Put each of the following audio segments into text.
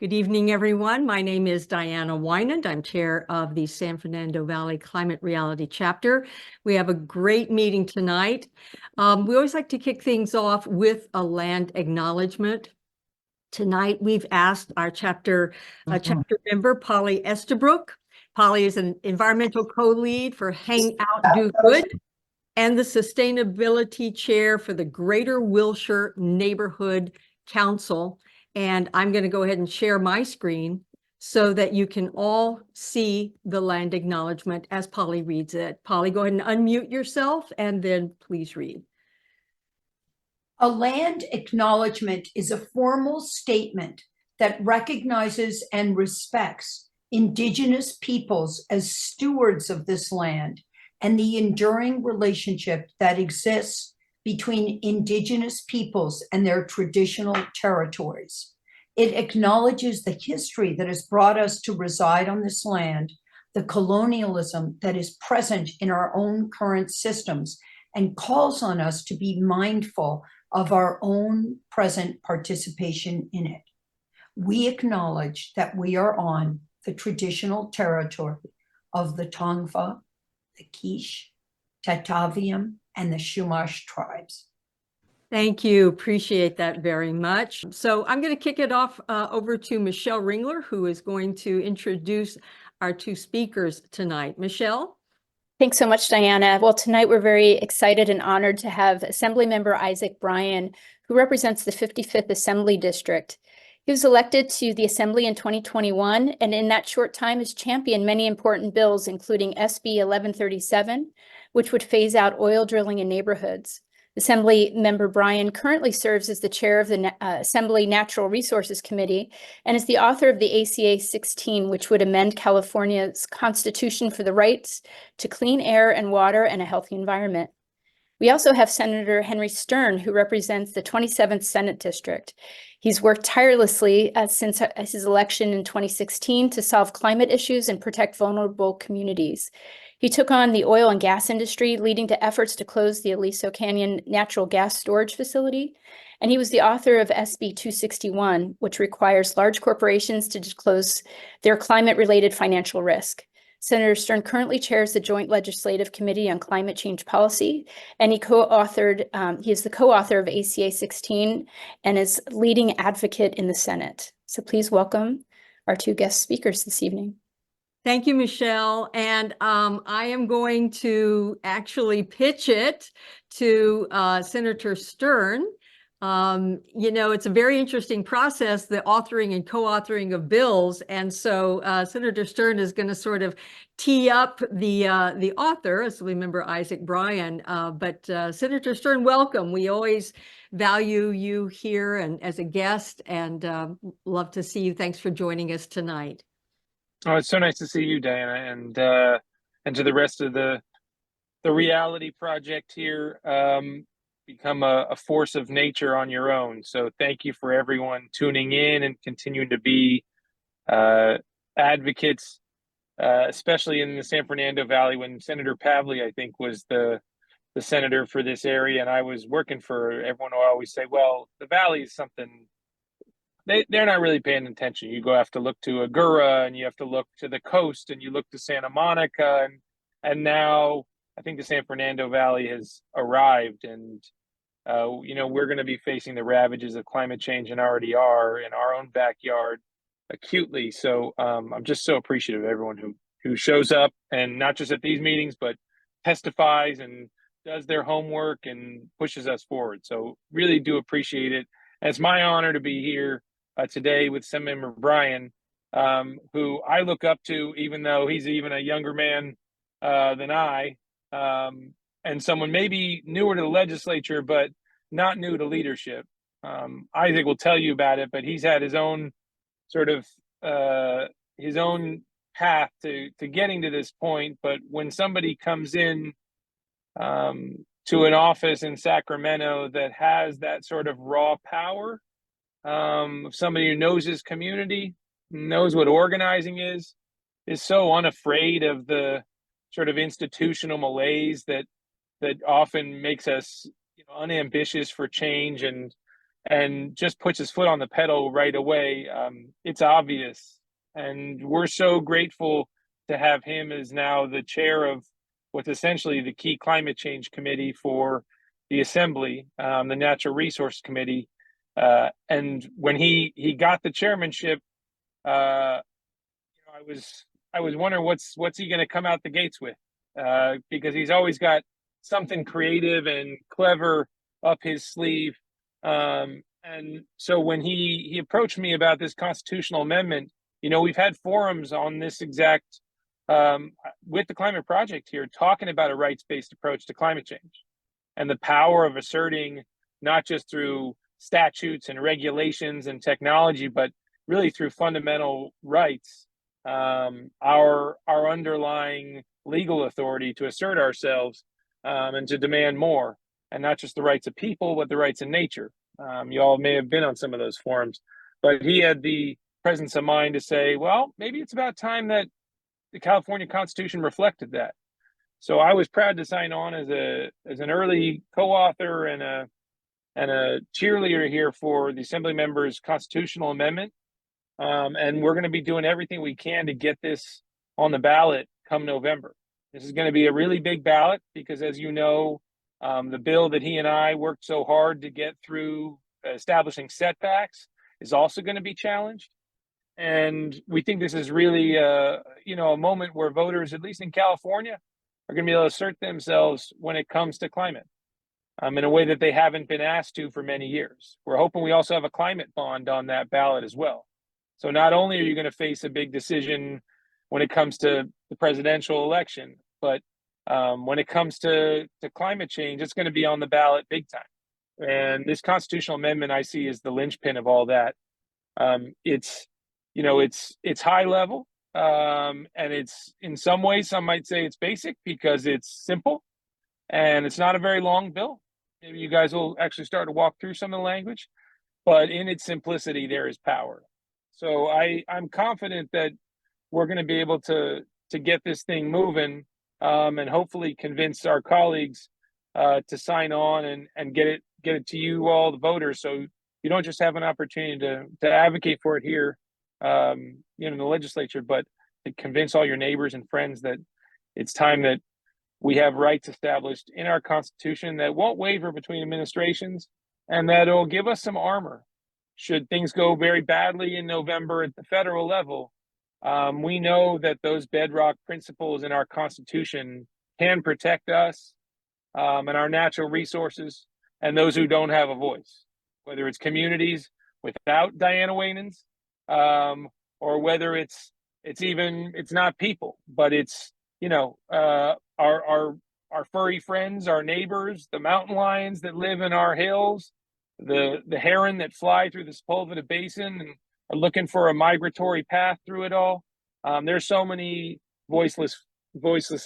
Good evening, everyone. My name is Diana Wynand. I'm chair of the San Fernando Valley Climate Reality Chapter. We have a great meeting tonight. We always like to kick things off with a land acknowledgement. Tonight, we've asked our chapter member, Polly Estabrook. Polly is an environmental co-lead for Hang Out, Do Good, and the sustainability chair for the Greater Wilshire Neighborhood Council. And I'm going to go ahead and share my screen so that you can all see the land acknowledgement as Polly reads it. Polly, go ahead and unmute yourself and then please read. A land acknowledgement is a formal statement that recognizes and respects Indigenous peoples as stewards of this land and the enduring relationship that exists between Indigenous peoples and their traditional territories. It acknowledges the history that has brought us to reside on this land, the colonialism that is present in our own current systems, and calls on us to be mindful of our own present participation in it. We acknowledge that we are on the traditional territory of the Tongva, the Quiche, Tataviam, and the Chumash tribes. Thank you. Appreciate that very much. So I'm going to kick it off over to Michelle Ringler, who is going to introduce our two speakers tonight. Michelle? Thanks so much, Diana. Well, tonight we're very excited and honored to have Assemblymember Bryan, who represents the 55th Assembly District. He was elected to the Assembly in 2021, and in that short time has championed many important bills, including SB 1137, which would phase out oil drilling in neighborhoods. Assemblymember Bryan currently serves as the chair of the Assembly Natural Resources Committee and is the author of the ACA 16, which would amend California's Constitution for the rights to clean air and water and a healthy environment. We also have Senator Henry Stern, who represents the 27th Senate District. He's worked tirelessly since his election in 2016 to solve climate issues and protect vulnerable communities. He took on the oil and gas industry, leading to efforts to close the Aliso Canyon natural gas storage facility. And he was the author of SB 261, which requires large corporations to disclose their climate-related financial risk. Senator Stern currently chairs the Joint Legislative Committee on Climate Change Policy, and he is the co-author of ACA 16 and is leading advocate in the Senate. So please welcome our two guest speakers this evening. Thank you, Michelle. And I am going to actually pitch it to Senator Stern. It's a very interesting process, the authoring and co-authoring of bills. And so Senator Stern is going to sort of tee up the author, Assemblymember Bryan. But Senator Stern, welcome. We always value you here and as a guest, and love to see you. Thanks for joining us tonight. Oh, it's so nice to see you, Diana, and to the rest of the Reality Project here. Become a force of nature on your own. So thank you for everyone tuning in and continuing to be advocates, especially in the San Fernando Valley when Senator Pavley, I think, was the senator for this area, and I was working for everyone who always say, well, the Valley is something. They're not really paying attention. You have to look to Agoura, and you have to look to the coast, and you look to Santa Monica, and now I think the San Fernando Valley has arrived, and we're going to be facing the ravages of climate change and already are in our own backyard acutely. So I'm just so appreciative of everyone who shows up, and not just at these meetings, but testifies and does their homework and pushes us forward. So really do appreciate it. And it's my honor to be here today with Assemblymember Bryan, who I look up to, even though he's even a younger man than I, and someone maybe newer to the legislature, but not new to leadership. Isaac will tell you about it, but he's had his own sort of his own path to getting to this point. But when somebody comes in to an office in Sacramento that has that sort of raw power, somebody who knows his community, knows what organizing is so unafraid of the sort of institutional malaise that often makes us unambitious for change, and and just puts his foot on the pedal right away. It's obvious. And we're so grateful to have him as now the chair of what's essentially the key climate change committee for the Assembly, the Natural Resource Committee. And when he got the chairmanship, I was wondering what's he going to come out the gates with, because he's always got something creative and clever up his sleeve. And so when he approached me about this constitutional amendment, we've had forums on this exact with the Climate Project here, talking about a rights-based approach to climate change and the power of asserting, not just through statutes and regulations and technology, but really through fundamental rights, our underlying legal authority to assert ourselves, and to demand more, and not just the rights of people, but the rights of nature. You all may have been on some of those forums, but he had the presence of mind to say, well, maybe it's about time that the California Constitution reflected that. So I was proud to sign on as an early co-author and a cheerleader here for the Assemblymember's constitutional amendment. And we're going to be doing everything we can to get this on the ballot come November. This is going to be a really big ballot because, as you know, the bill that he and I worked so hard to get through establishing setbacks is also going to be challenged. And we think this is really, a moment where voters, at least in California, are going to be able to assert themselves when it comes to climate, in a way that they haven't been asked to for many years. We're hoping we also have a climate bond on that ballot as well. So not only are you going to face a big decision when it comes to the presidential election, but when it comes to climate change, it's going to be on the ballot big time. And this constitutional amendment I see is the linchpin of all that. It's high level, and it's, in some ways, some might say it's basic because it's simple, and it's not a very long bill. Maybe you guys will actually start to walk through some of the language, but in its simplicity, there is power. So I'm confident that we're going to be able to get this thing moving, and hopefully convince our colleagues to sign on and get it to you all, the voters, so you don't just have an opportunity to advocate for it here, in the legislature, but to convince all your neighbors and friends that it's time that we have rights established in our Constitution that won't waver between administrations, and that'll give us some armor should things go very badly in November at the federal level. We know that those bedrock principles in our Constitution can protect us, and our natural resources, and those who don't have a voice, whether it's communities without Diana Waynans, or whether it's not people, but it's our furry friends, our neighbors, the mountain lions that live in our hills, the heron that fly through the Sepulveda Basin and are looking for a migratory path through it all. There's so many voiceless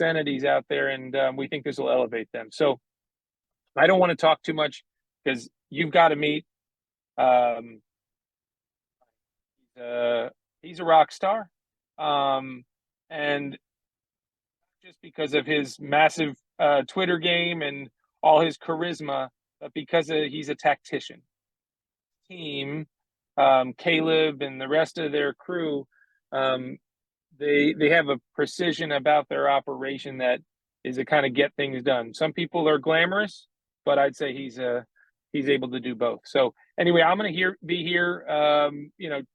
entities out there, and we think this will elevate them. So I don't want to talk too much because you've got to meet. He's a rock star, and just because of his massive Twitter game and all his charisma, but because he's a tactician. Team, Caleb and the rest of their crew, they have a precision about their operation that is to kind of get things done. Some people are glamorous, but I'd say he's able to do both. So anyway, I'm going to be here,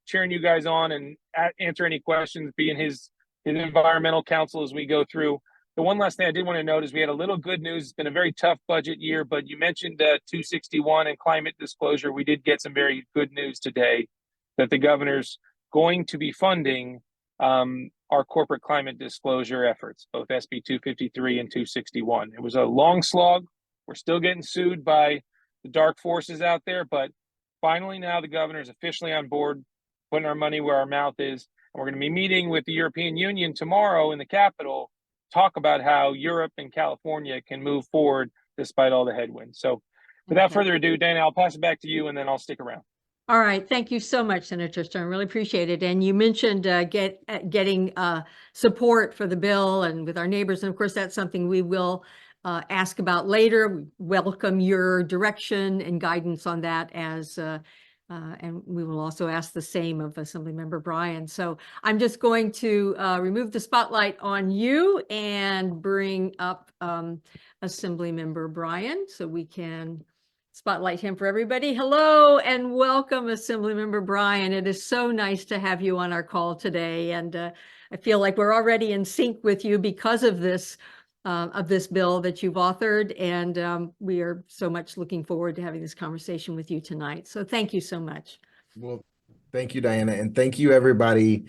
cheering you guys on and answer any questions, be in his environmental council as we go through. The one last thing I did want to note is we had a little good news. It's been a very tough budget year, but you mentioned 261 and climate disclosure. We did get some very good news today that the governor's going to be funding our corporate climate disclosure efforts, both SB 253 and 261. It was a long slog. We're still getting sued by the dark forces out there, but finally now the governor is officially on board, putting our money where our mouth is. And we're going to be meeting with the European Union tomorrow in the Capitol, talk about how Europe and California can move forward despite all the headwinds. So without further ado, Dana, I'll pass it back to you and then I'll stick around. All right. Thank you so much, Senator Stern. Really appreciate it. And you mentioned getting support for the bill and with our neighbors. And of course, that's something we will ask about later. We welcome your direction and guidance on that and we will also ask the same of Assemblymember Bryan. So I'm just going to remove the spotlight on you and bring up Assemblymember Bryan so we can spotlight him for everybody. Hello and welcome, Assemblymember Bryan. It is so nice to have you on our call today. And I feel like we're already in sync with you because of this bill that you've authored. And we are so much looking forward to having this conversation with you tonight. So thank you so much. Well, thank you, Diana. And thank you, everybody,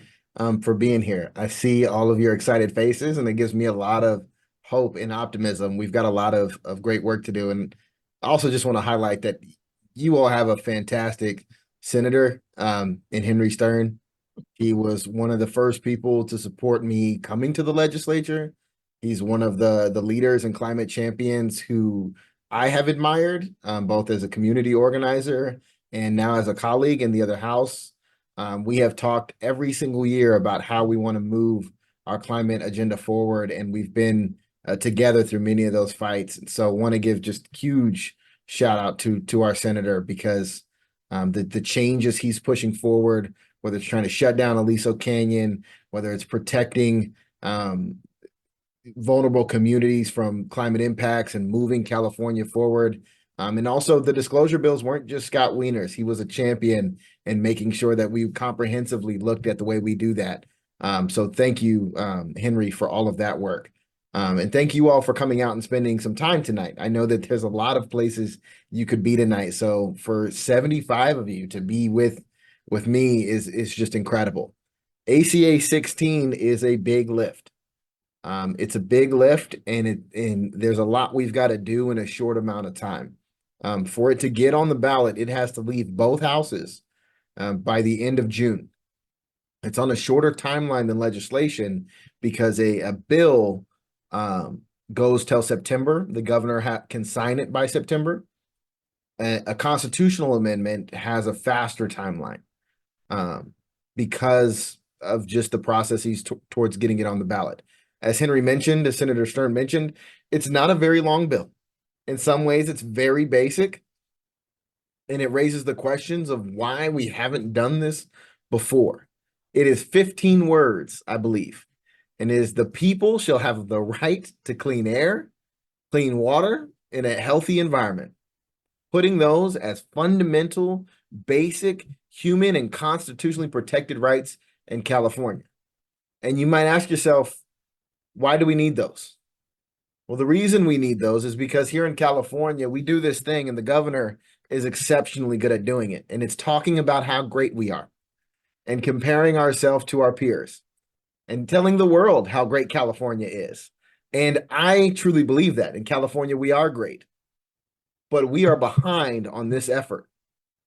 for being here. I see all of your excited faces, and it gives me a lot of hope and optimism. We've got a lot of great work to do. And I also just want to highlight that you all have a fantastic senator in Henry Stern. He was one of the first people to support me coming to the legislature. He's one of the leaders and climate champions who I have admired, both as a community organizer and now as a colleague in the other house. We have talked every single year about how we want to move our climate agenda forward, and we've been together through many of those fights. And so I want to give just huge shout out to our senator, because the changes he's pushing forward, whether it's trying to shut down Aliso Canyon, whether it's protecting vulnerable communities from climate impacts and moving California forward. And also the disclosure bills weren't just Scott Wiener's. He was a champion in making sure that we comprehensively looked at the way we do that. So thank you, Henry, for all of that work. And thank you all for coming out and spending some time tonight. I know that there's a lot of places you could be tonight. So for 75 of you to be with me is just incredible. ACA 16 is a big lift. It's a big lift, and there's a lot we've got to do in a short amount of time. For it to get on the ballot, it has to leave both houses by the end of June. It's on a shorter timeline than legislation because a bill goes till September. The governor can sign it by September. A constitutional amendment has a faster timeline because of just the processes towards getting it on the ballot. As Henry mentioned, as Senator Stern mentioned, it's not a very long bill. In some ways, it's very basic, and it raises the questions of why we haven't done this before. It is 15 words, I believe, and it is: the people shall have the right to clean air, clean water, and a healthy environment, putting those as fundamental, basic, human, and constitutionally protected rights in California. And you might ask yourself, why do we need those? Well, the reason we need those is because here in California, we do this thing, and the governor is exceptionally good at doing it. And it's talking about how great we are and comparing ourselves to our peers and telling the world how great California is. And I truly believe that in California, we are great, but we are behind on this effort.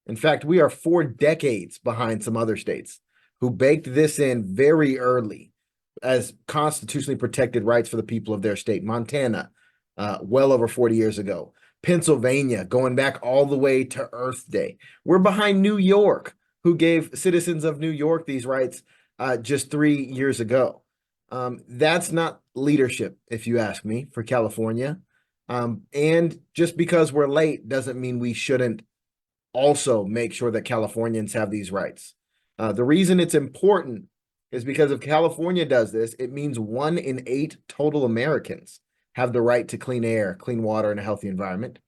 In fact, we are 4 decades behind some other states who baked this in very early as constitutionally protected rights for the people of their state. Montana, well over 40 years ago. Pennsylvania, going back all the way to Earth Day. We're behind New York, who gave citizens of New York these rights just 3 years ago. That's not leadership, if you ask me, for California. And just because we're late doesn't mean we shouldn't also make sure that Californians have these rights. The reason it's important is because if California does this, it means 1 in 8 total Americans have the right to clean air, clean water, and a healthy environment.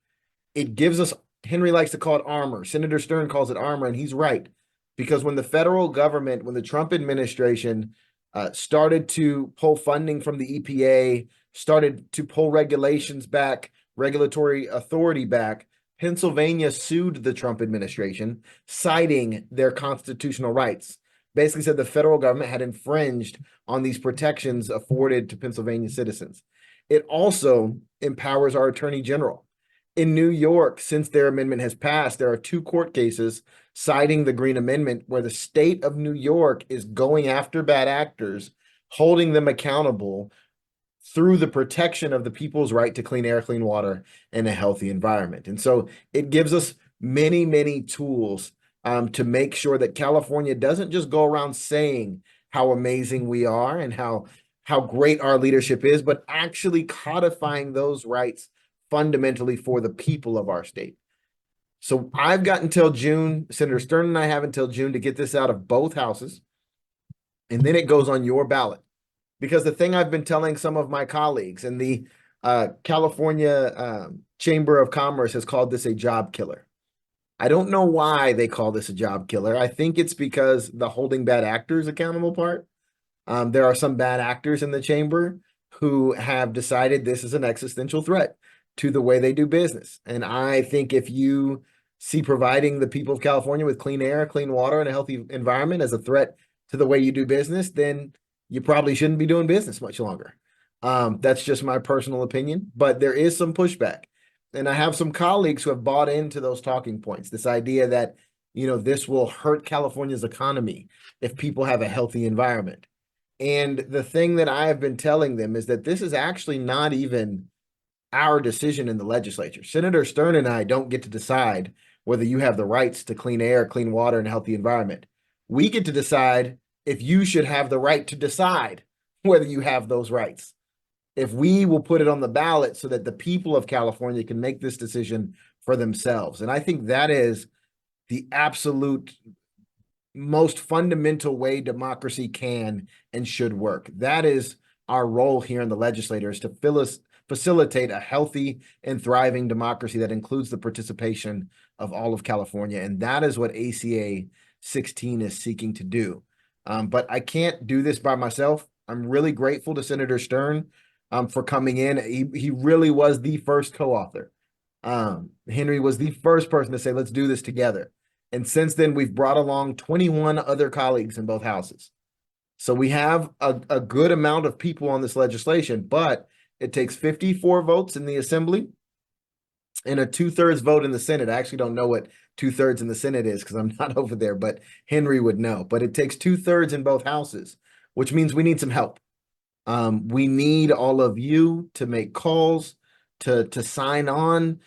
It gives us, Henry likes to call it armor. Senator Stern calls it armor, and he's right. Because when the federal government, when the Trump administration started to pull funding from the EPA, started to pull regulations back, regulatory authority back, Pennsylvania sued the Trump administration, citing their constitutional rights. Basically said the federal government had infringed on these protections afforded to Pennsylvania citizens. It also empowers our attorney general. In New York, since their amendment has passed, there are 2 court cases citing the Green Amendment where the state of New York is going after bad actors, holding them accountable through the protection of the people's right to clean air, clean water, and a healthy environment. And so it gives us many, many tools to make sure that California doesn't just go around saying how amazing we are and how how great our leadership is, but actually codifying those rights fundamentally for the people of our state. So I've got until June, Senator Stern and I have until June to get this out of both houses. And then it goes on your ballot. Because the thing I've been telling some of my colleagues, and the California Chamber of Commerce has called this a job killer. I don't know why they call this a job killer. I think it's because the holding bad actors accountable part. There are some bad actors in the chamber who have decided this is an existential threat to the way they do business. And I think if you see providing the people of California with clean air, clean water, and a healthy environment as a threat to the way you do business, then you probably shouldn't be doing business much longer. That's just my personal opinion, but there is some pushback. And I have some colleagues who have bought into those talking points, this idea that, this will hurt California's economy if people have a healthy environment. And the thing that I have been telling them is that this is actually not even our decision in the legislature. Senator Stern and I don't get to decide whether you have the rights to clean air, clean water, and a healthy environment. We get to decide if you should have the right to decide whether you have those rights. If we will put it on the ballot so that the people of California can make this decision for themselves. And I think that is the absolute most fundamental way democracy can and should work. That is our role here in the legislature, is to facilitate a healthy and thriving democracy that includes the participation of all of California. And that is what ACA 16 is seeking to do. But I can't do this by myself. I'm really grateful to Senator Stern for coming in. He really was the first co-author. Henry was the first person to say, let's do this together. And since then, we've brought along 21 other colleagues in both houses. So we have a good amount of people on this legislation, but it takes 54 votes in the Assembly and a 2/3 vote in the Senate. I actually don't know what 2/3 in the Senate is because I'm not over there, but Henry would know. But it takes 2/3 in both houses, which means we need some help. We need all of you to make calls, to sign on,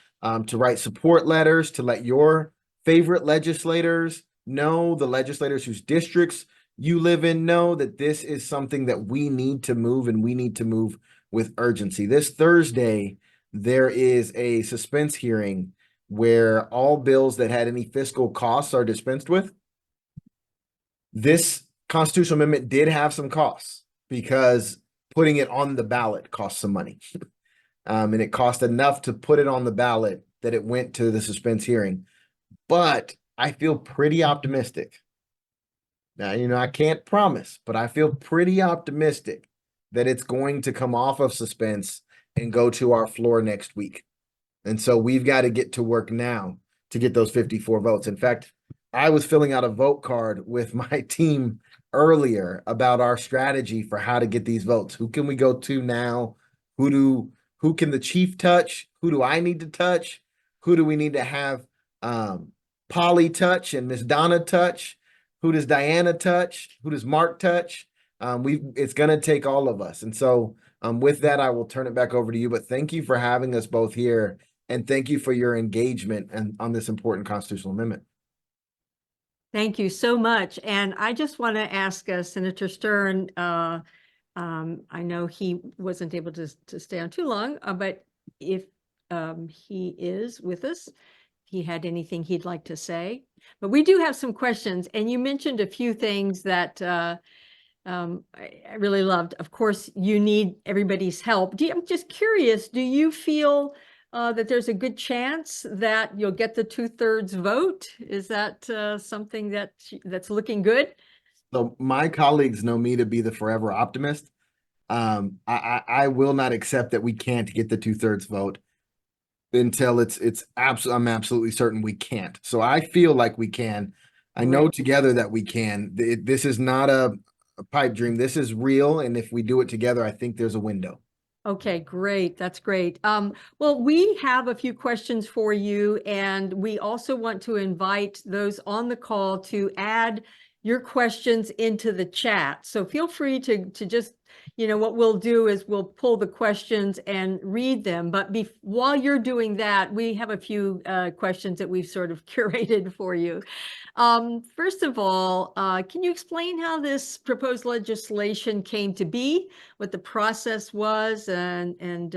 to write support letters, to let your favorite legislators know, the legislators whose districts you live in know that this is something that we need to move, and we need to move with urgency. This Thursday, there is a suspense hearing where all bills that had any fiscal costs are dispensed with. This constitutional amendment did have some costs because putting it on the ballot cost some money. And it cost enough to put it on the ballot that it went to the suspense hearing. But I feel pretty optimistic. Now, I can't promise, but I feel pretty optimistic that it's going to come off of suspense and go to our floor next week. And so we've got to get to work now to get those 54 votes. In fact, I was filling out a vote card with my team earlier about our strategy for how to get these votes. Who can we go to now? Who can the chief touch? Who do I need to touch? Who do we need to have Polly touch and Miss Donna touch? Who does Diana touch? Who does Mark touch? It's going to take all of us. And so with that, I will turn it back over to you. But thank you for having us both here. And thank you for your engagement on this important constitutional amendment. Thank you so much. And I just want to ask Senator Stern, I know he wasn't able to stay on too long, but if he is with us, he had anything he'd like to say. But we do have some questions, and you mentioned a few things that I really loved. Of course, you need everybody's help. I'm just curious, do you feel that there's a good chance that you'll get the 2/3 vote? Is that something that's looking good? So my colleagues know me to be the forever optimist. I will not accept that we can't get the 2/3 vote until I'm absolutely certain we can't. So I feel like we can. I know together that we can. This is not a pipe dream. This is real. And if we do it together, I think there's a window. Okay, great. That's great. Well, we have a few questions for you, and we also want to invite those on the call to add your questions into the chat. So feel free to just, what we'll do is we'll pull the questions and read them. But while you're doing that, we have a few questions that we've sort of curated for you. First of all, can you explain how this proposed legislation came to be, what the process was, and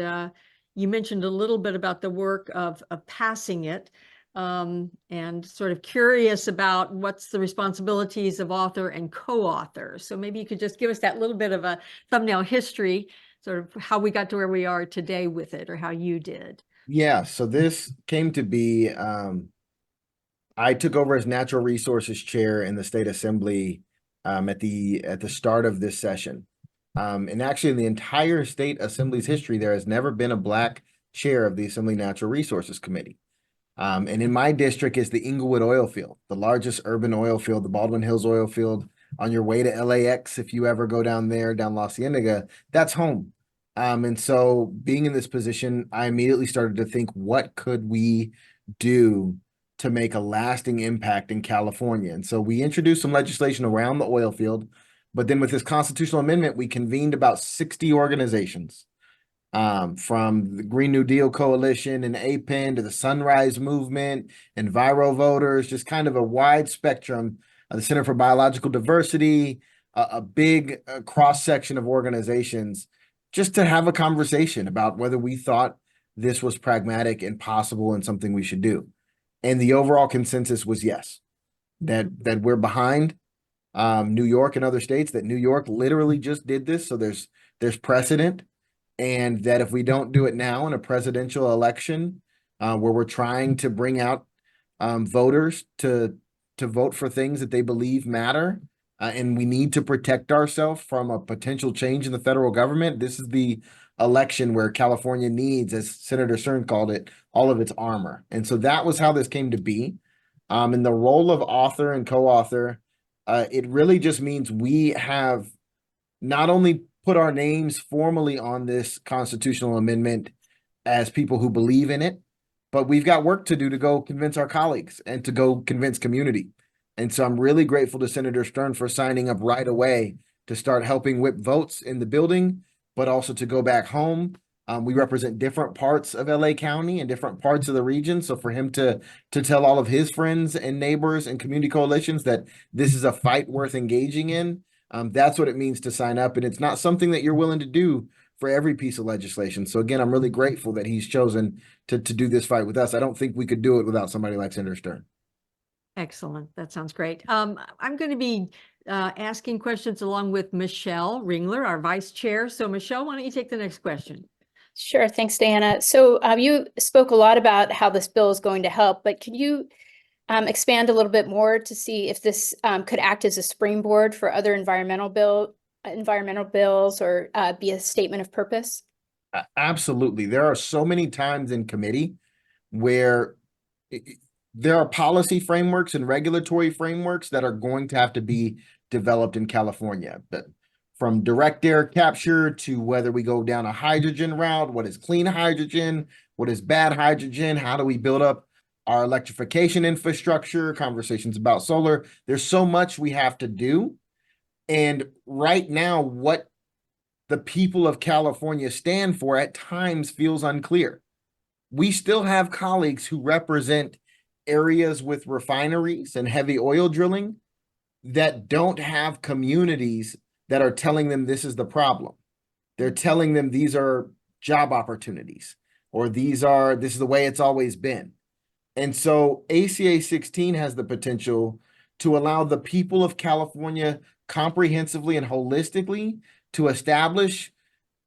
you mentioned a little bit about the work of passing it, and sort of curious about what's the responsibilities of author and co-author. So maybe you could just give us that little bit of a thumbnail history, sort of how we got to where we are today with it, or how you did. Yeah, so this came to be, I took over as Natural Resources Chair in the State Assembly at the start of this session. And actually in the entire State Assembly's history, there has never been a Black chair of the Assembly Natural Resources Committee. And in my district is the Inglewood oil field, the largest urban oil field, the Baldwin Hills oil field. On your way to LAX, if you ever go down there, down La Cienega, that's home. And so being in this position, I immediately started to think, what could we do to make a lasting impact in California? And so we introduced some legislation around the oil field, but then with this constitutional amendment, we convened about 60 organizations, from the Green New Deal Coalition and APEN to the Sunrise Movement, Enviro Voters, just kind of a wide spectrum, the Center for Biological Diversity, a big cross-section of organizations, just to have a conversation about whether we thought this was pragmatic and possible and something we should do. And the overall consensus was yes, that we're behind New York and other states, that New York literally just did this. So there's precedent, and that if we don't do it now in a presidential election, where we're trying to bring out voters to vote for things that they believe matter, and we need to protect ourselves from a potential change in the federal government, this is the election where California needs, as Senator Stern called it, all of its armor. And so that was how this came to be. In the role of author and co-author, it really just means we have not only put our names formally on this constitutional amendment as people who believe in it, but we've got work to do to go convince our colleagues and to go convince community. And so I'm really grateful to Senator Stern for signing up right away to start helping whip votes in the building, but also to go back home. We represent different parts of LA County and different parts of the region. So for him to tell all of his friends and neighbors and community coalitions that this is a fight worth engaging in, that's what it means to sign up. And it's not something that you're willing to do for every piece of legislation. So again, I'm really grateful that he's chosen to do this fight with us. I don't think we could do it without somebody like Senator Stern. Excellent. That sounds great. I'm going to be asking questions along with Michelle Ringler, our vice chair. So Michelle, why don't you take the next question? Sure. Thanks, Diana. So you spoke a lot about how this bill is going to help, but can you expand a little bit more to see if this could act as a springboard for other environmental bills, or be a statement of purpose? Absolutely. There are so many times in committee where there are policy frameworks and regulatory frameworks that are going to have to be developed in California. But from direct air capture to whether we go down a hydrogen route, what is clean hydrogen, what is bad hydrogen, how do we build up our electrification infrastructure, conversations about solar. There's so much we have to do. And right now, what the people of California stand for at times feels unclear. We still have colleagues who represent areas with refineries and heavy oil drilling that don't have communities that are telling them this is the problem. They're telling them these are job opportunities, or this is the way it's always been. And so ACA 16 has the potential to allow the people of California comprehensively and holistically to establish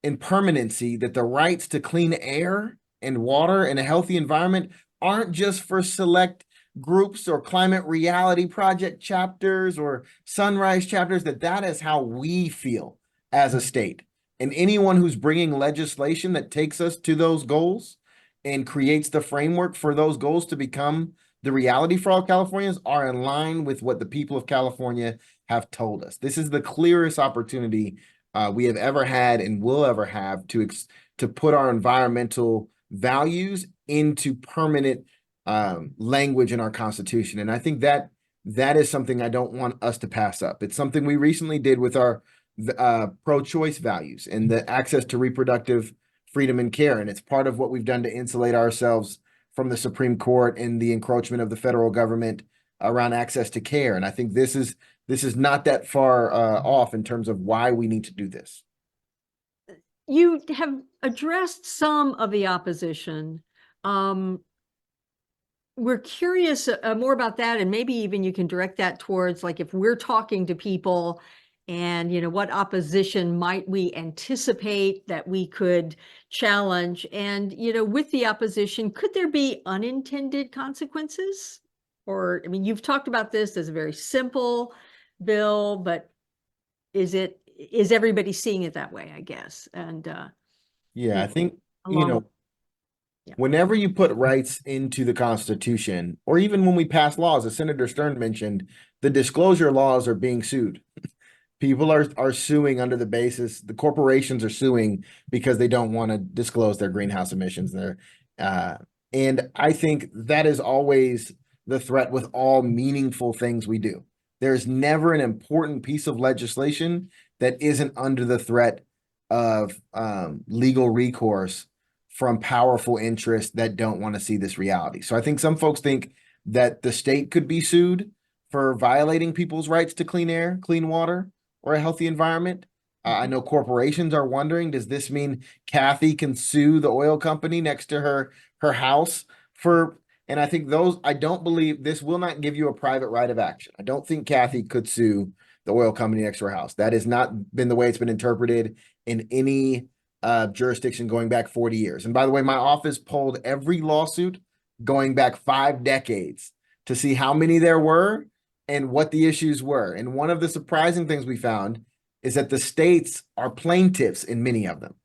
in permanency that the rights to clean air and water and a healthy environment aren't just for select groups or climate reality project chapters or sunrise chapters, that is how we feel as a state. And anyone who's bringing legislation that takes us to those goals and creates the framework for those goals to become the reality for all Californians are in line with what the people of California have told us. This is the clearest opportunity we have ever had and will ever have to put our environmental values into permanent language in our Constitution. And I think that that is something I don't want us to pass up. It's something we recently did with our pro-choice values and the access to reproductive freedom and care. And it's part of what we've done to insulate ourselves from the Supreme Court and the encroachment of the federal government around access to care. And I think this is not that far off in terms of why we need to do this. You have addressed some of the opposition. We're curious more about that, and maybe even you can direct that towards, like, if we're talking to people and, you know, what opposition might we anticipate that we could challenge? And, you know, with the opposition, could there be unintended consequences? Or, I mean, you've talked about this as a very simple bill, but is everybody seeing it that way, I guess? And Yeah, I think, you along- know, Yeah. whenever you put rights into the Constitution, or even when we pass laws, as Senator Stern mentioned, the disclosure laws are being sued. People are suing under the basis, the corporations are suing because they don't want to disclose their greenhouse emissions there. And I think that is always the threat with all meaningful things we do. There's never an important piece of legislation that isn't under the threat of legal recourse from powerful interests that don't want to see this reality. So I think some folks think that the state could be sued for violating people's rights to clean air, clean water, or a healthy environment. I know corporations are wondering, does this mean Kathy can sue the oil company next to her house for, and I think I don't believe this will not give you a private right of action. I don't think Kathy could sue the oil company next to her house. That has not been the way it's been interpreted in any jurisdiction going back 40 years. And by the way, my office polled every lawsuit going back 5 decades to see how many there were and what the issues were. And one of the surprising things we found is that the states are plaintiffs in many of them,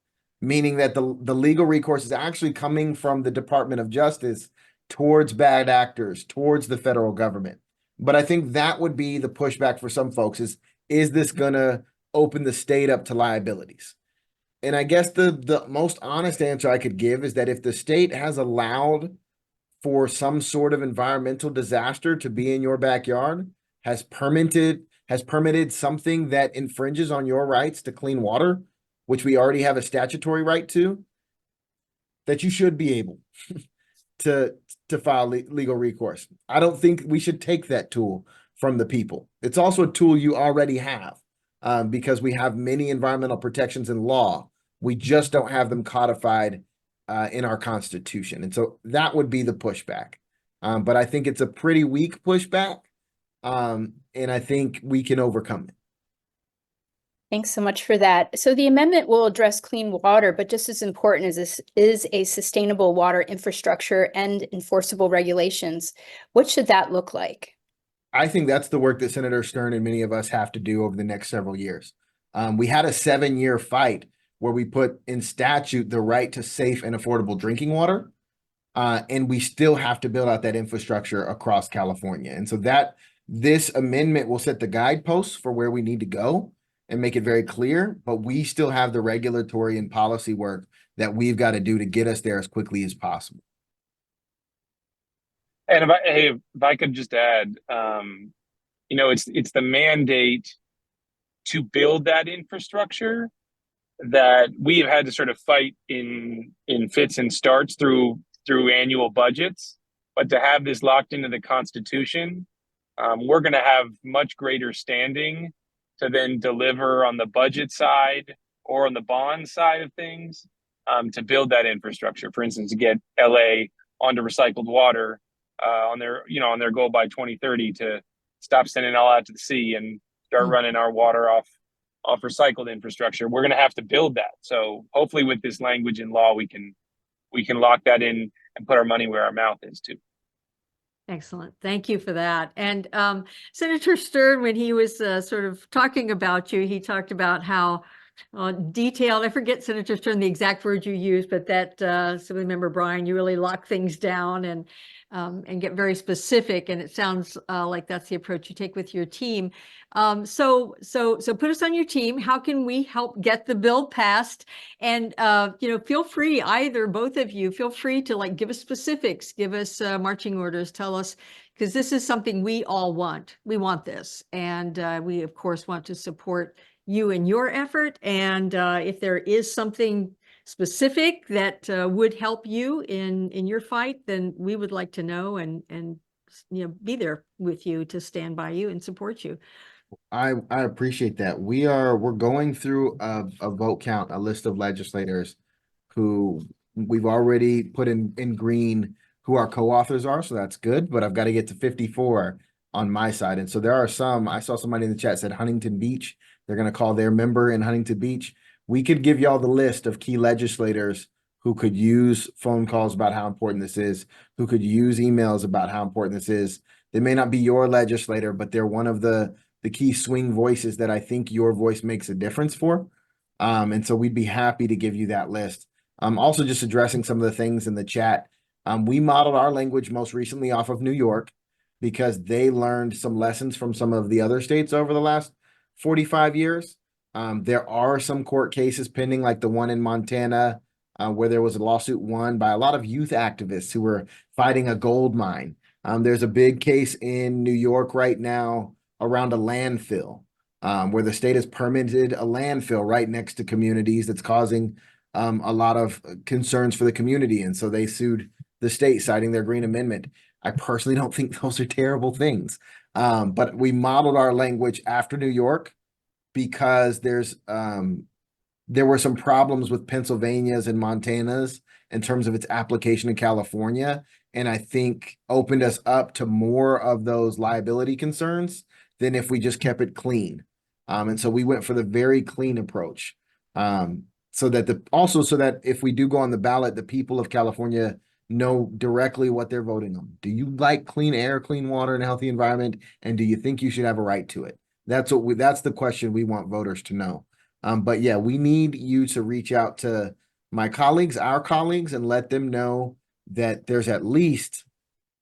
meaning that the legal recourse is actually coming from the Department of Justice towards bad actors, towards the federal government. But I think that would be the pushback for some folks is this going to open the state up to liabilities? And I guess the most honest answer I could give is that if the state has allowed for some sort of environmental disaster to be in your backyard, has permitted something that infringes on your rights to clean water, which we already have a statutory right to, that you should be able to file legal recourse. I don't think we should take that tool from the people. It's also a tool you already have because we have many environmental protections in law. We just don't have them codified in our Constitution. And so that would be the pushback. But I think it's a pretty weak pushback. And I think we can overcome it. Thanks so much for that. So the amendment will address clean water, but just as important as this is a sustainable water infrastructure and enforceable regulations. What should that look like? I think that's the work that Senator Stern and many of us have to do over the next several years. We had a 7-year fight where we put in statute the right to safe and affordable drinking water. And we still have to build out that infrastructure across California. And so this amendment will set the guideposts for where we need to go and make it very clear, but we still have the regulatory and policy work that we've got to do to get us there as quickly as possible. And if I could just add, you know, it's the mandate to build that infrastructure that we have had to sort of fight in fits and starts through annual budgets, but to have this locked into the Constitution, we're going to have much greater standing to then deliver on the budget side or on the bond side of things to build that infrastructure. For instance, to get LA onto recycled water on their goal by 2030 to stop sending it all out to the sea and start running our water off recycled infrastructure. We're going to have to build that. So hopefully with this language in law, we can lock that in and put our money where our mouth is too. Excellent. Thank you for that. And Senator Stern, when he was sort of talking about you, he talked about how detailed. I forget, Senator Stern, the exact words you used, but that Assemblymember Bryan, you really lock things down and get very specific. And it sounds like that's the approach you take with your team. So put us on your team. How can we help get the bill passed? And feel free, either both of you, feel free to give us specifics, give us marching orders, tell us, because this is something we all want. We want this, and we of course want to support you in your effort. And if there is something specific that would help you in your fight, then we would like to know and be there with you to stand by you and support you. I appreciate that. We're going through a vote count, a list of legislators who we've already put in green who our co-authors are, so that's good, but I've got to get to 54 on my side. And so there are some, I saw somebody in the chat said Huntington Beach. They're going to call their member in Huntington Beach. We could give y'all the list of key legislators who could use phone calls about how important this is, who could use emails about how important this is. They may not be your legislator, but they're one of the key swing voices that I think your voice makes a difference for. And so we'd be happy to give you that list. Also just addressing some of the things in the chat. We modeled our language most recently off of New York because they learned some lessons from some of the other states over the last 45 years. There are some court cases pending, like the one in Montana, where there was a lawsuit won by a lot of youth activists who were fighting a gold mine. There's a big case in New York right now around a landfill, where the state has permitted a landfill right next to communities that's causing a lot of concerns for the community. And so they sued the state, citing their Green Amendment. I personally don't think those are terrible things. But we modeled our language after New York because there were some problems with Pennsylvania's and Montana's in terms of its application in California. And I think opened us up to more of those liability concerns than if we just kept it clean. And so we went for the very clean approach. So that if we do go on the ballot, the people of California know directly what they're voting on. Do you like clean air, clean water, and a healthy environment? And do you think you should have a right to it? That's the question we want voters to know. But yeah, we need you to reach out to my colleagues, our colleagues, and let them know that there's at least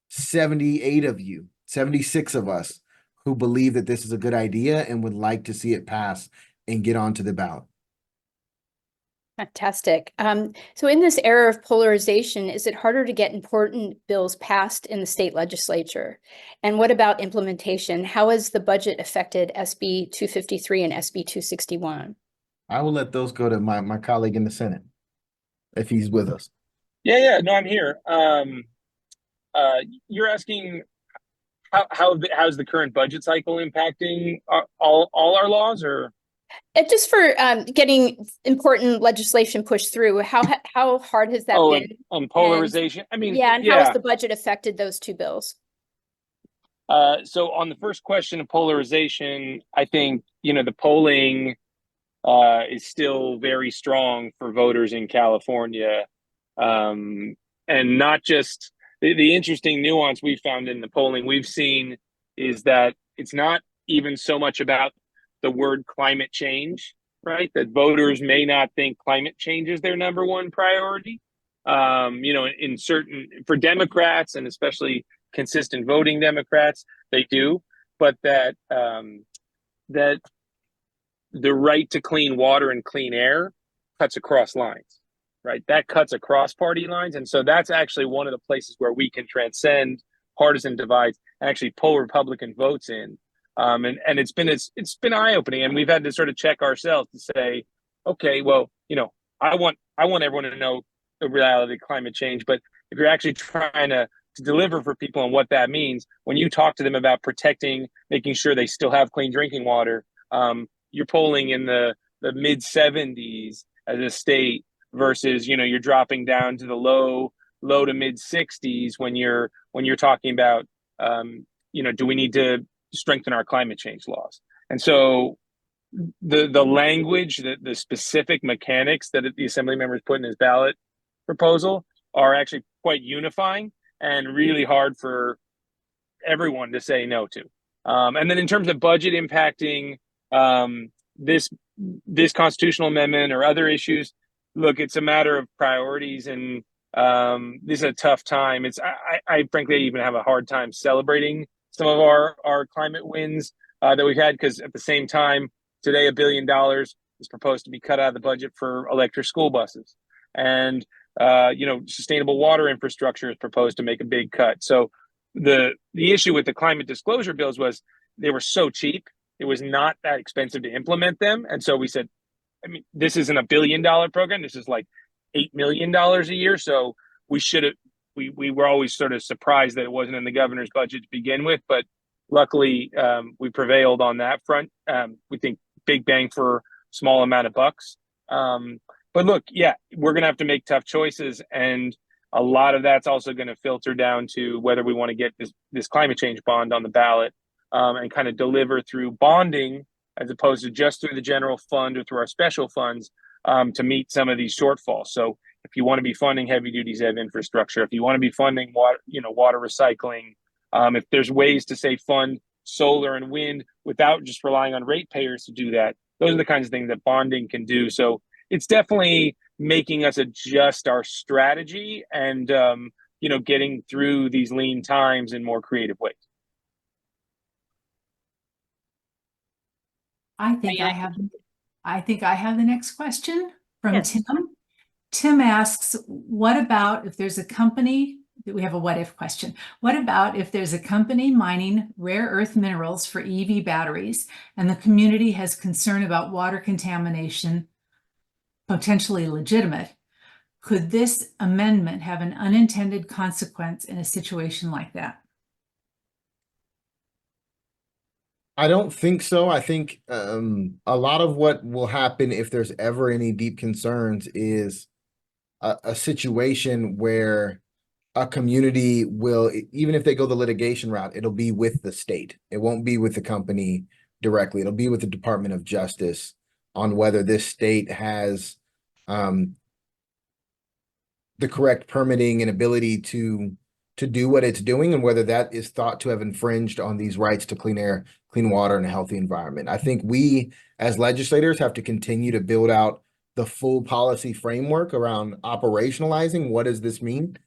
78 of you, 76 of us who believe that this is a good idea and would like to see it pass and get onto the ballot. Fantastic. So in this era of polarization, is it harder to get important bills passed in the state legislature? And what about implementation? How has the budget affected SB 253 and SB 261? I will let those go to my colleague in the Senate, if he's with us. Yeah, no, I'm here. You're asking how's the current budget cycle impacting all our laws, or? Just for getting important legislation pushed through, how hard has that been? On polarization. And how has the budget affected those two bills? So on the first question of polarization, I think the polling is still very strong for voters in California, and not just the interesting nuance we found in the polling we've seen is that it's not even so much about the word climate change, right? That voters may not think climate change is their number one priority. In certain, for Democrats and especially consistent voting Democrats, they do, but that the right to clean water and clean air cuts across lines, right? That cuts across party lines. And so that's actually one of the places where we can transcend partisan divides and actually pull Republican votes in. And it's been eye-opening, and we've had to sort of check ourselves to say, okay, well, I want everyone to know the reality of climate change, but if you're actually trying to deliver for people on what that means, when you talk to them about making sure they still have clean drinking water, you're polling in the mid 70s as a state versus, you're dropping down to the low to mid 60s when you're talking about, do we need to strengthen our climate change laws? And so the language, the specific mechanics that the Assembly members put in his ballot proposal are actually quite unifying and really hard for everyone to say no to. And then in terms of budget impacting this this constitutional amendment or other issues, look, it's a matter of priorities, and this is a tough time. I frankly even have a hard time celebrating some of our climate wins that we've had, because at the same time, today $1 billion is proposed to be cut out of the budget for electric school buses, and sustainable water infrastructure is proposed to make a big cut. So the issue with the climate disclosure bills was they were so cheap, it was not that expensive to implement them, and so we said, I mean, this isn't $1 billion program. This is like $8 million a year. So we should have. We were always sort of surprised that it wasn't in the governor's budget to begin with, but luckily we prevailed on that front. We think big bang for small amount of bucks. But look, yeah, we're going to have to make tough choices, and a lot of that's also going to filter down to whether we want to get this climate change bond on the ballot, and kind of deliver through bonding as opposed to just through the general fund or through our special funds, to meet some of these shortfalls. So if you want to be funding heavy duty ZEV infrastructure, if you want to be funding water recycling, if there's ways to say fund solar and wind without just relying on ratepayers to do that, those are the kinds of things that bonding can do. So it's definitely making us adjust our strategy and getting through these lean times in more creative ways. I think I have the next question from Yes. Tim. Tim asks, what about if there's a company, we have a what if question. What about if there's a company mining rare earth minerals for EV batteries and the community has concern about water contamination, potentially legitimate? Could this amendment have an unintended consequence in a situation like that? I don't think so. I think a lot of what will happen if there's ever any deep concerns is a situation where a community will, even if they go the litigation route, it'll be with the state. It won't be with the company directly. It'll be with the Department of Justice on whether this state has the correct permitting and ability to do what it's doing, and whether that is thought to have infringed on these rights to clean air, clean water, and a healthy environment. I think we as legislators have to continue to build out the full policy framework around operationalizing what does this mean?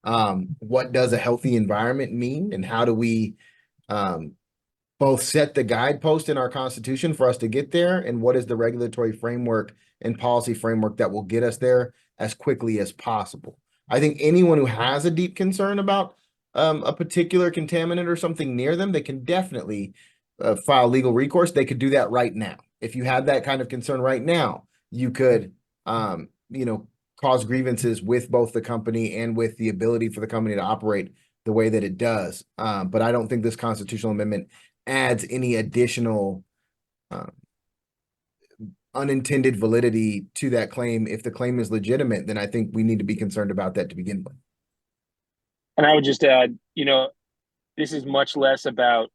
What does a healthy environment mean? And how do we both set the guidepost in our Constitution for us to get there, and what is the regulatory framework and policy framework that will get us there as quickly as possible? I think anyone who has a deep concern about a particular contaminant or something near them, they can definitely file legal recourse. They could do that right now. If you had that kind of concern right now, you could, cause grievances with both the company and with the ability for the company to operate the way that it does. But I don't think this constitutional amendment adds any additional unintended validity to that claim. If the claim is legitimate, then I think we need to be concerned about that to begin with. And I would just add, this is much less about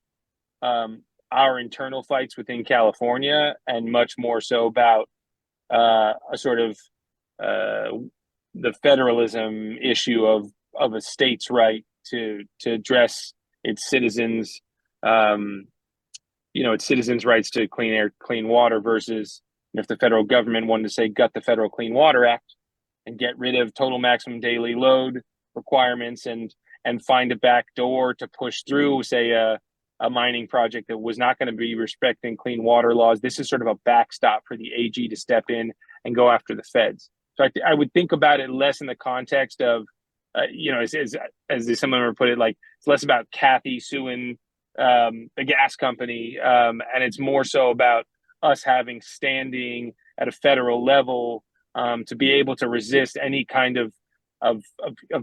our internal fights within California, and much more so about a sort of the federalism issue of a state's right to address its citizens, its citizens' rights to clean air, clean water, versus if the federal government wanted to say gut the Federal Clean Water Act and get rid of total maximum daily load requirements and find a back door to push through, say, a mining project that was not going to be respecting clean water laws. This is sort of a backstop for the AG to step in and go after the feds. So I would think about it less in the context of, as the Assemblymember put it, like it's less about Kathy suing the gas company, and it's more so about us having standing at a federal level to be able to resist any kind of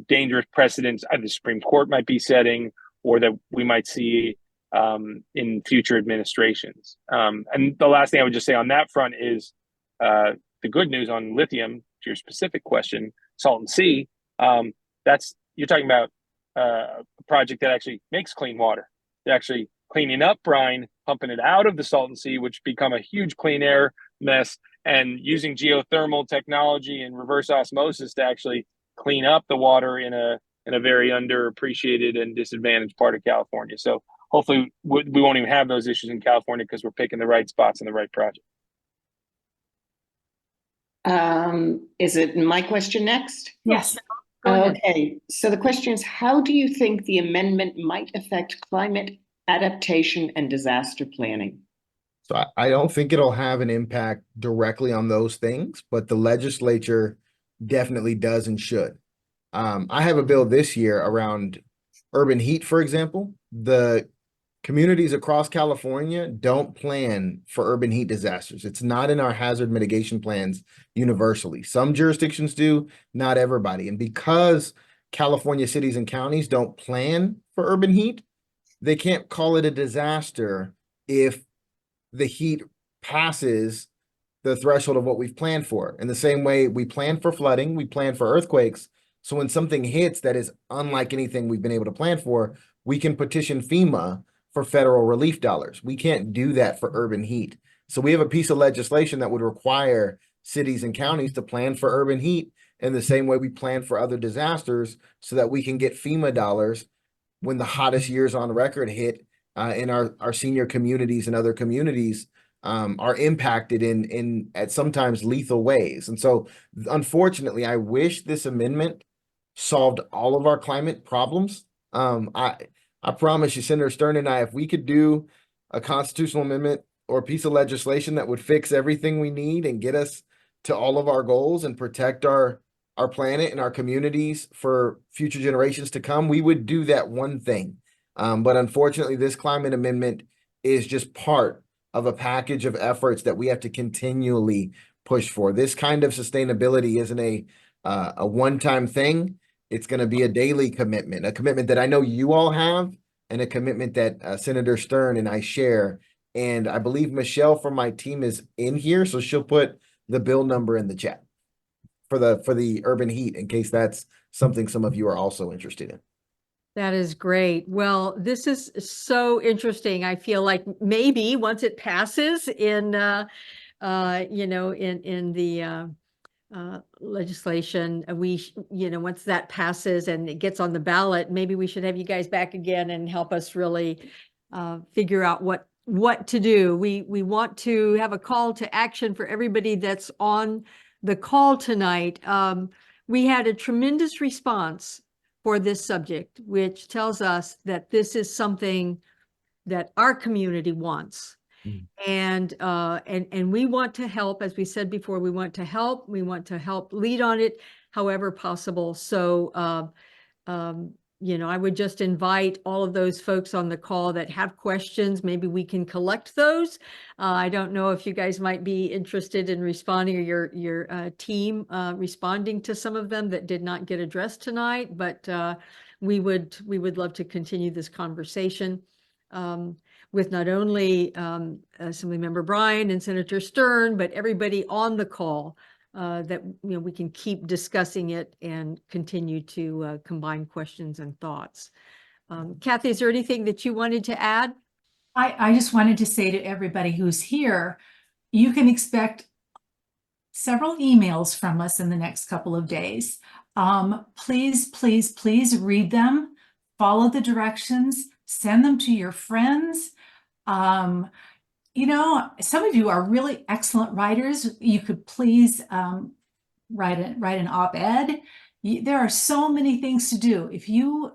dangerous precedents either the Supreme Court might be setting or that we might see in future administrations. And the last thing I would just say on that front is the good news on lithium, to your specific question, Salton Sea, you're talking about a project that actually makes clean water. They're actually cleaning up brine, pumping it out of the Salton Sea, which become a huge clean air mess, and using geothermal technology and reverse osmosis to actually clean up the water in a very underappreciated and disadvantaged part of California. So hopefully we won't even have those issues in California because we're picking the right spots and the right project. Is it my question next? Yes. Go ahead. Okay, so the question is, how do you think the amendment might affect climate adaptation and disaster planning? So I don't think it'll have an impact directly on those things, but the legislature definitely does and should. I have a bill this year around urban heat, for example. The communities across California don't plan for urban heat disasters. It's not in our hazard mitigation plans universally. Some jurisdictions do, not everybody. And because California cities and counties don't plan for urban heat, they can't call it a disaster if the heat passes the threshold of what we've planned for. In the same way we plan for flooding, we plan for earthquakes. So when something hits that is unlike anything we've been able to plan for, we can petition FEMA for federal relief dollars. We can't do that for urban heat. So we have a piece of legislation that would require cities and counties to plan for urban heat in the same way we plan for other disasters so that we can get FEMA dollars when the hottest years on record hit in our senior communities and other communities are impacted in at sometimes lethal ways. And so unfortunately, I wish this amendment solved all of our climate problems. I promise you, Senator Stern and I, if we could do a constitutional amendment or a piece of legislation that would fix everything we need and get us to all of our goals and protect our planet and our communities for future generations to come, we would do that one thing. But unfortunately, this climate amendment is just part of a package of efforts that we have to continually push for. This kind of sustainability isn't a one-time thing. It's going to be a daily commitment, a commitment that I know you all have, and a commitment that Senator Stern and I share. And I believe Michelle from my team is in here, so she'll put the bill number in the chat for the urban heat in case that's something some of you are also interested in. That is great. Well, this is so interesting. I feel like maybe once it passes in, you know, in the legislation, once that passes and it gets on the ballot, maybe we should have you guys back again and help us really figure out what to do. We want to have a call to action for everybody that's on the call tonight. We had a tremendous response for this subject, which tells us that this is something that our community wants. And we want to help, as we said before, we want to help lead on it however possible. So, I would just invite all of those folks on the call that have questions. Maybe we can collect those. I don't know if you guys might be interested in responding, or your team responding to some of them that did not get addressed tonight, but we would love to continue this conversation with not only Assemblymember Bryan and Senator Stern, but everybody on the call, that we can keep discussing it and continue to combine questions and thoughts. Kathy, is there anything that you wanted to add? I just wanted to say to everybody who's here, you can expect several emails from us in the next couple of days. Please read them, follow the directions, send them to your friends. Some of you are really excellent writers. You could please write an op-ed. There are so many things to do. If you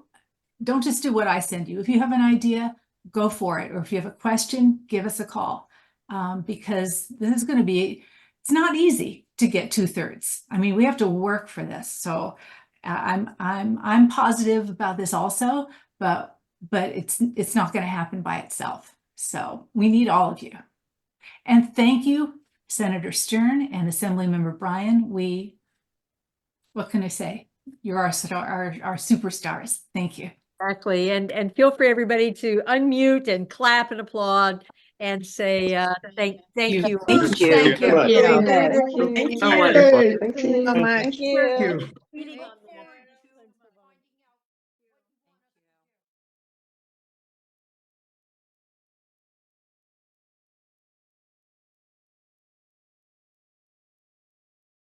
don't just do what I send you, if you have an idea, go for it. Or if you have a question, give us a call, because this is going to be, it's not easy to get 2/3. I mean, we have to work for this. So I'm positive about this also, but it's not going to happen by itself. So we need all of you. And thank you, Senator Stern and Assemblymember Bryan. What can I say? You're our superstars. Thank you. Exactly. And feel free, everybody, to unmute and clap and applaud and say thank you. Thank you. Thank you. Thank you so much. Meeting on